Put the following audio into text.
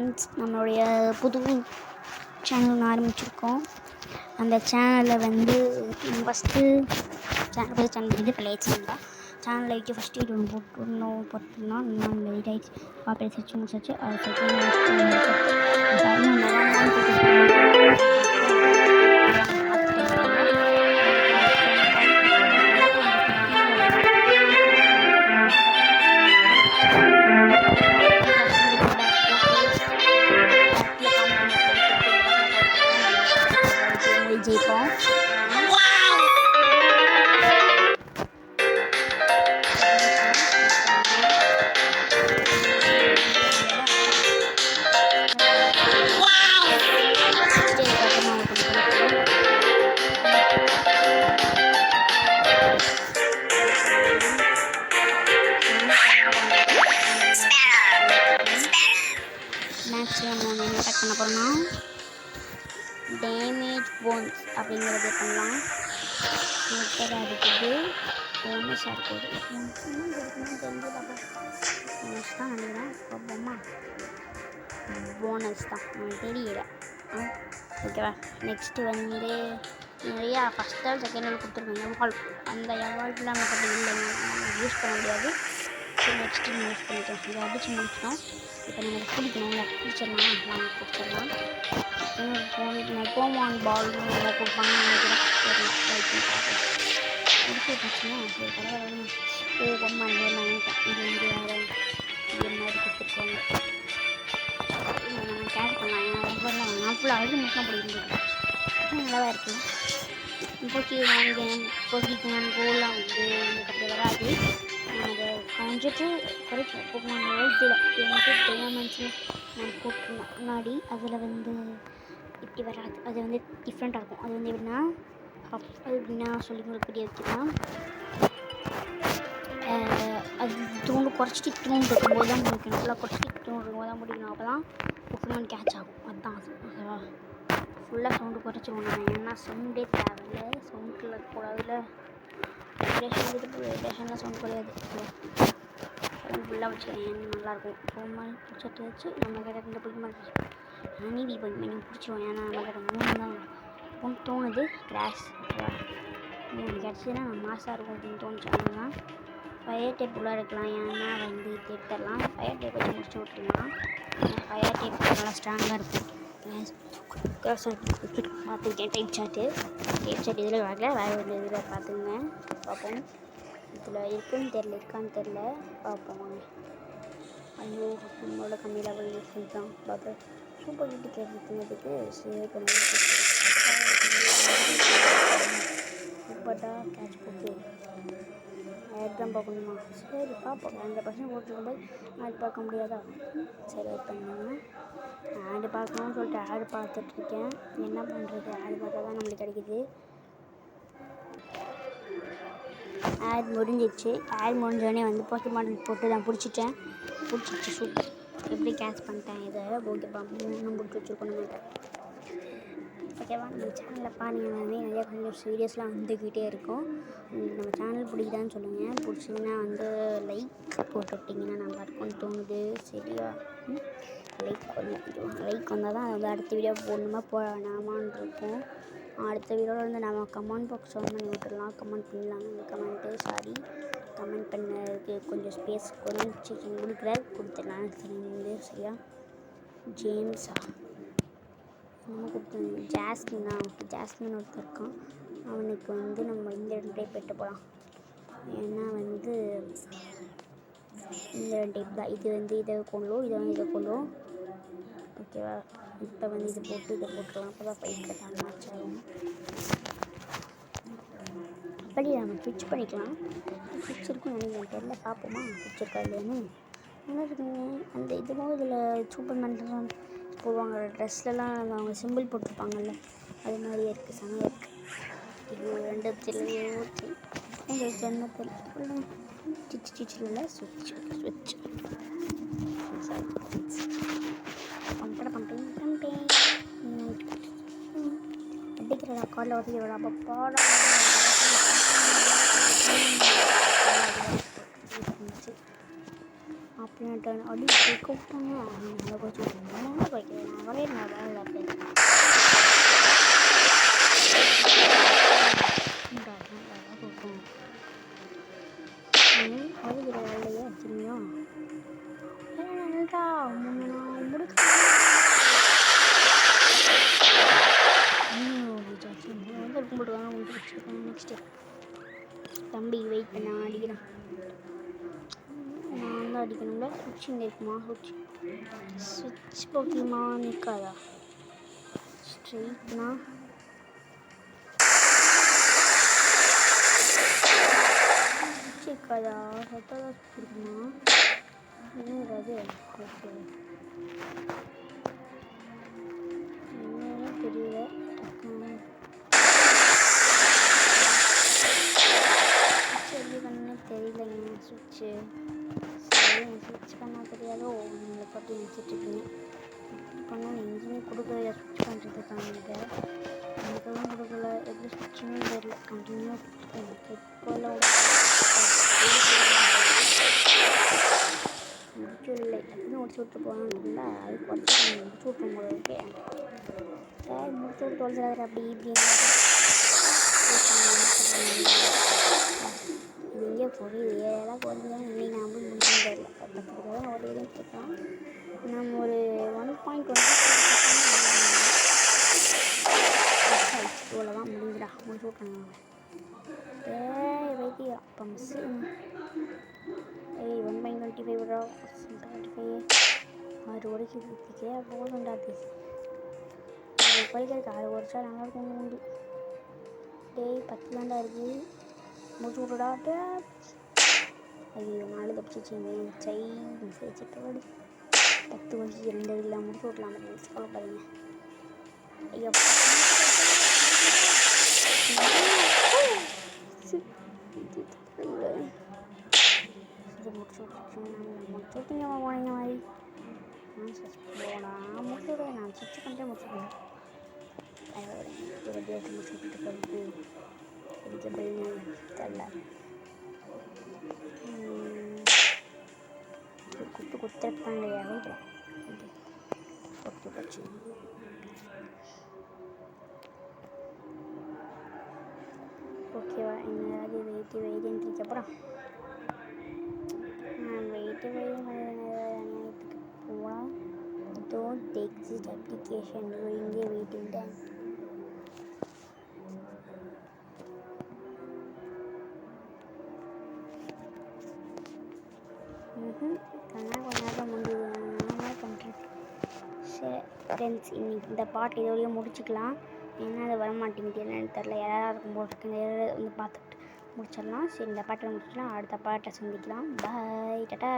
Friends, நம்மளுடைய புது channel ஆரம்பிச்சிருக்கோம். அந்த சேனலில் வந்து ஃபஸ்ட்டு சேனல் வந்து பிளேஸ் தான். சேனல் ஐடி ஃபஸ்ட்டு இது ஒன்று போட்டோம்னா நான் லைட் ஆகிடுச்சு பாப்பா சர்ச்சு முடிச்சாச்சு. அது ஜெயிப்போம். மேக்ஸிமம் நம்ம என்ன அட்டாக் பண்ண போகிறோம்னா டேமேஜ் போன்ஸ் அப்படிங்கிறது பண்ணலாம். சூப்பராக இருக்குது. போனஸாக இருக்குது. போனஸ் தான் நினைக்கிறேன். பார்ப்போமா? போனஸ் தான், எனக்கு தெரியல. ஓகேவா? நெக்ஸ்ட்டு வந்து நிறையா ஃபஸ்ட் லெவல் செகண்ட் லெவல் கொடுத்துருக்காங்க. எவால்வ் அந்த எவால்வ்லாம் நமக்கு அப்படி இல்லைங்க, யூஸ் பண்ண முடியாது. சரி, நெக்ஸ்ட்டு யூஸ் பண்ணிக்கலாம். இதை அடித்து முடிச்சிட்டோம். இப்போ நம்ம பிடிக்கணும்ல, பிடிச்சிடலாம். நாங்கள் பிடிச்சிடலாம். போமான் பால் நல்லா கொடுப்பாங்கன்னு நினைக்கிறேன். சரி, பிடிச்சி வச்சுன்னா சரி பரவாயில்ல. போமா நினைட்டேன். இது வந்து வேறு இது மாதிரி கொடுத்துருக்காங்க. நம்ம கேஷ் பண்ணலாம். ரொம்பலாம் நாற்பது அழுது மட்டும் பிடிக்கிறது நல்லா தான் இருக்குது. இப்போக்கிக்கு கோல்லாம் வந்து எனக்கு அப்படி வராது. அதை கொஞ்சிட்டு குறைக்கும். போக்குமான் இதில் டேமெண்ட்ஸில் நான் போட்டுருந்தேன் முன்னாடி. அதில் வந்து இப்படி வராது. அது வந்து டிஃப்ரெண்ட்டாக இருக்கும். அது வந்து எப்படின்னா எப்படின்னா சொல்லி உங்களுக்கு புரிய வச்சுக்கலாம். அது தூண்டு குறைச்சிட்டு தூண்டு இருக்கும்போது தான் முடிக்கணும். ஃபுல்லாக குறைச்சிட்டு தூண்டு இருக்கும்போது தான் முடிக்கணும். அப்போ தான் போக்குமான் கேட்ச் ஆகும். அதுதான் அது. ஓகேவா? ஃபுல்லாக சவுண்டு குறைச்சிடுவோம். நான் ஏன்னா சவுண்டே தேவையில்லை. சவுண்டில் இருக்கக்கூடாதுல. வைப்ரேஷனில் சவுண்ட் கிடையாது. சவுண்ட் ஃபுல்லாக வச்சுருக்கேன். நல்லாயிருக்கும். போகும்போது பிடிச்சட்டு வச்சு நம்ம கிட்ட பிடிக்க மாட்டேன். நீதி பண்ணி பிடிச்சிடுவோம். ஏன்னா நம்ம கிட்ட 3 தான் ஒன்று தோணுது. கிராஷ். ஓகேவா? 3 கிடச்சிதுன்னா நம்ம மாசாக இருக்கும் அப்படின்னு தோணுச்சாங்கன்னா ஃபயர் டேப் உள்ளே இருக்கலாம். ஏன்னா வந்து தேட்டரலாம் ஃபயர் டேப் வச்சு முடிச்சு விட்டுருலாம். ஃபயர் டேப் நல்லா ஸ்ட்ராங்காக இருக்கும். பார்த்துக்கிட்டேன். டைப் சாட்டு இதில் வரல, வேறு ஒரு இதில் பார்த்துங்க. பார்ப்போம். இதில் இருக்குன்னு இருக்கான்னு தெரில. பார்ப்போம் வாங்க. ஐயோ, நம்மளோட கம்மி லெவல் ஃபுல் தான். பார்த்து சூப்பர் ஹிட் கேட்குறதுக்கு சேவ் பண்ணி சூப்பர்டாக கேட்ச் போட்டு எக்ஸாம் பார்க்கணுமா? சரி பார்ப்போம். 100% போட்டுருக்கும்போது ஆடு பார்க்க முடியாதா? சரி வெயிட் பண்ணுங்க. ஆடு பார்க்கணும்னு சொல்லிட்டு ஆடு பார்த்துட்ருக்கேன். என்ன பண்ணுறது? ஆடு பார்த்தா தான் நம்மளுக்கு கிடைக்கிது. ஆட் முடிஞ்சிச்சு. ஆட் முடிஞ்சோடனே வந்து போக்கெமான் போட்டு நான் பிடிச்சிட்டேன். பிடிச்சிச்சு. சூப்பர். எப்படி கேட்ச் பண்ணிட்டேன் இதை. ஓகேப்பா, 3 பிடிச்சி வச்சுருக்கணும்ட்டேன். ஓகேவா? நம்ம சேனலில் பாருங்கள். நிறையா கொஞ்சம் வீடியோஸ்லாம் வந்துக்கிட்டே இருக்கும். நம்ம சேனல் பிடிக்குதான்னு சொல்லுங்கள். பிடிச்சிங்கன்னா வந்து லைக் போட்டு விட்டிங்கன்னா நல்லாயிருக்கும்னு தோணுது. சரியா? லைக் வந்தால் தான் வந்து அடுத்த வீடியோ போடணுமா போட வேணாமான்னு இருக்கும். அடுத்த வீடியோவில் வந்து நம்ம கமெண்ட் பாக்ஸ் ஓன் பண்ணி விட்டுடலாம். கமெண்ட் பண்ணலாங்க. கமெண்ட் பண்ணதுக்கு கொஞ்சம் ஸ்பேஸ் கொஞ்சம் கொடுத்துடலாம். சரி, சரியா? ஜேம்ஸா நம்ம கொடுத்தோம். ஜாஸ்மின் ஒருத்தர் இருக்கான். அவனுக்கு வந்து நம்ம இந்த 2 டைப் பெட்டு போகலாம். ஏன்னா வந்து இந்த 2 டைப் தான். இது வந்து இதை கொள்ளும், இதை வந்து இதை கொள்ளும். ஓகேவா? இப்போ வந்து இது போட்டு இதை போட்டுக்கலாம். அப்போ தான் ஃபைட் கட்டாக மேட்ச் ஆகும். அப்படி நம்ம ஸ்விட்ச் பண்ணிக்கலாம். ஸ்விட்ச் இருக்குன்னு நினைக்கிறேன். தெரியல, பார்ப்போமா ஸ்விட்ச் இருக்கா இல்லையான்னு. என்ன இருக்குங்க அந்த இதுவும் இதில் சூப்பர் மேன் போடுவாங்க. ட்ரெஸ்லலாம் அவங்க சிம்பிள் போட்டிருப்பாங்கல்ல, அது மாதிரியே இருக்குது. செமையாக இருக்குது. இது 2 ஊற்றி கொஞ்சம் ஜன்னத்தில் சிச்சில் ஸ்விட்ச் அடிக்கிறடா காலில் உதவிடா. அப்போ பாடா அப்படின்ட்டு அடி கூப்பிட்டாங்க நல்லா கொஞ்சம் வைக்கிறேன் நான் வரேன் நான் வேலை கூப்பிட்டேன் அழுகிற வேலையே வச்சுருந்தா நன்றா முடிக்க வந்து கும்பிட்டுருக்காங்க முடிச்சு வச்சுருக்காங்க நெக்ஸ்ட்டு தம்பி வெயிட் பண்ண அடிக்கிறேன் நான் வந்து அடிக்கணும்ல சுவிட்ச் இங்கே இருக்குமா சுவிட்ச் போக்கியமா நிற்காதா ஸ்ட்ரெயிட்னா சுவிட்ச் இருக்காதா சத்தாக இருக்குமா இன்னும் அது ஓகே என்னன்னு தெரியல எப்படி பண்ணு தெரியலைங்க சுவிட்சு சரி சுவிட்ச் பண்ணால் தெரியாதோ உங்களை பற்றி நினச்சிட்ருக்கீங்க பண்ணணும் எங்கேயுமே கொடுக்கல சுவிட்ச் பண்ணுறதுக்காக எனக்கெல்லாம் கொடுக்கல எப்படி சுவிட்சுன்னு தெரியல கண்டினியூ எப்போல்லாம் முடிச்சு இல்லை எப்படின்னு முடிச்சு விட்டு போகணும்ல அது குறைச்சி முடிச்சு விட்டும் போல ஓகே சரி முடிச்சு விட்டு தொலைச்சாரு அப்படி இப்படின்னு இது எங்கே புரியுது ஏழெல்லாம் குறைஞ்சிதான் இன்னைக்கு நான் போய் முடிச்சுன்னு தெரியல 10 தான் ஓடிட்டு இருக்கோம் நம்ம ஒரு 1.20 இவ்வளோ தான் முடிஞ்சிடா முடிச்சு விட்றாங்க வைத்தியா அப்போ மிஸ்ஸு 1.25 6 வரைக்கும் இருக்கே போதுண்டாது படிக்கிறதுக்கு 6 வருஷம் நல்லா இருக்கும் உண்டு 10 தாண்டா இருக்குது முடிச்சு விட்டுடா ஐயோ 4 தப்பிச்சிச்சிங்க சை சேர்த்துப்படி 10 வருஷம் 2 இல்லை முடிச்சு விட்லாம் சொல்லப்படுங்க ஐயோ முடிச்சுட்டீங்க போனீங்க மாதிரி போனால் முடிச்சு விடுவேன் நான் சுவிட்ச் பண்ணிட்டே முடிச்சுடுவேன் முடிச்சு விட்டுட்டு போயிட்டு தெரில குத்துருப்பாங்க இல்லையா போச்சு ஓகேவா எங்கேயாவது வெயிட்டுக்கு அப்புறம் வெயிட்டு அநியாயத்துக்கு போனால் டோன்ட் எக்ஸிட் அப்ளிகேஷன் இங்கே வெயிட்டிங் டைம் கொஞ்ச நேரம் முடிஞ்சது நான் பண்ணுறேன் சரி ஃப்ரெண்ட்ஸ் இன்னைக்கு இந்த பாட்டு இதோடய முடிச்சுக்கலாம் ஏன்னா அது வரமாட்டேங்குது என்னன்னு தெரில யாராவது இருக்கும் போட்டு இந்த வந்து பார்த்துட்டு முடிச்சிடலாம் சரி இந்த பாட்டை முடிச்சிடலாம் அடுத்த பாட்டை சந்திக்கலாம் பாய் டாடா